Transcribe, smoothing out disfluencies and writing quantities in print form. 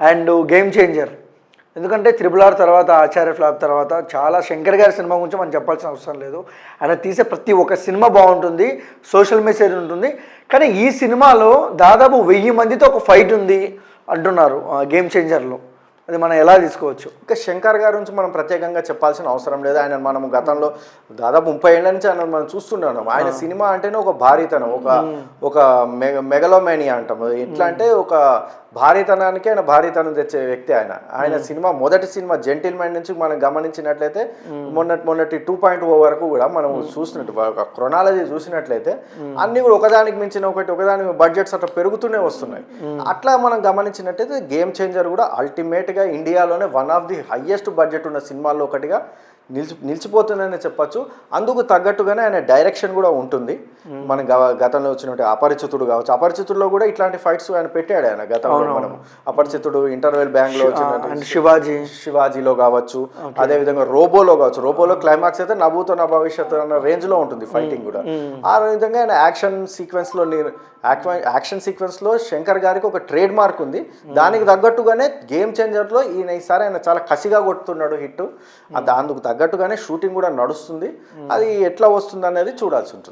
And game changer. ఎందుకంటే triple R తర్వాత ఆచార్య flop తర్వాత చాలా శంకర్ గారి సినిమా గురించి మనం చెప్పాల్సిన అవసరం లేదు. ఆయన తీసే ప్రతి ఒక్క సినిమా బాగుంటుంది, సోషల్ మెసేజ్ ఉంటుంది. కానీ ఈ సినిమాలో దాదాపు 1000 మందితో ఒక ఫైట్ ఉంది అంటున్నారు గేమ్ చేంజర్లో. అది మనం ఎలా తీసుకోవచ్చు? ఇంకా శంకర్ గారి నుంచి మనం ప్రత్యేకంగా చెప్పాల్సిన అవసరం లేదు. ఆయన మనం గతంలో దాదాపు 30 ఏళ్ల నుంచి ఆయన మనం చూస్తున్నాం. ఆయన సినిమా అంటేనే ఒక భారీతనం, ఒక మెగలోమేనియా అంటాం. ఎట్లా అంటే ఒక భారీతనానికి ఆయన భారీతనం తెచ్చే వ్యక్తి ఆయన సినిమా మొదటి సినిమా జెంటిల్మెన్ నుంచి మనం గమనించినట్లయితే మొన్నటి 2.0 వరకు కూడా మనం చూసినట్టు క్రొనాలజీ చూసినట్లయితే అన్ని కూడా ఒకదానికి మించిన ఒకదానికి బడ్జెట్స్ అట్లా పెరుగుతూనే వస్తున్నాయి. అట్లా మనం గమనించినట్లయితే గేమ్ చేంజర్ కూడా అల్టిమేట్గా ఇండియాలోనే one of the highest budget ఉన్న సినిమాల్లో ఒకటిగా నిలిచిపోతుందని చెప్పచ్చు. అందుకు తగ్గట్టుగానే ఆయన డైరెక్షన్ కూడా ఉంటుంది. మన గతంలో వచ్చినట్టు అపరిచితుడు కావచ్చు, అపరిచితుల్లో కూడా ఇట్లాంటి ఫైట్స్ ఆయన పెట్టాడు. ఆయన గతంలో మనం అపరిచితుడు, ఇంటర్వెల్ బ్యాంగ్లో వచ్చిన శివాజీలో కావచ్చు, అదేవిధంగా రోబోలో కావచ్చు. రోబోలో క్లైమాక్స్ అయితే నభూతో నా భవిష్యత్తు అన్న రేంజ్లో ఉంటుంది ఫైటింగ్ కూడా. ఆ విధంగా ఆయన యాక్షన్ సీక్వెన్స్లో శంకర్ గారికి ఒక ట్రేడ్ మార్క్ ఉంది. దానికి తగ్గట్టుగానే గేమ్ చేంజర్లో ఈసారి ఆయన చాలా కసిగా కొడుతున్నాడు హిట్. అందుకు తగ్గట్టుగానే షూటింగ్ కూడా నడుస్తుంది. అది ఎట్లా వస్తుంది అనేది చూడాల్సి ఉంటుంది.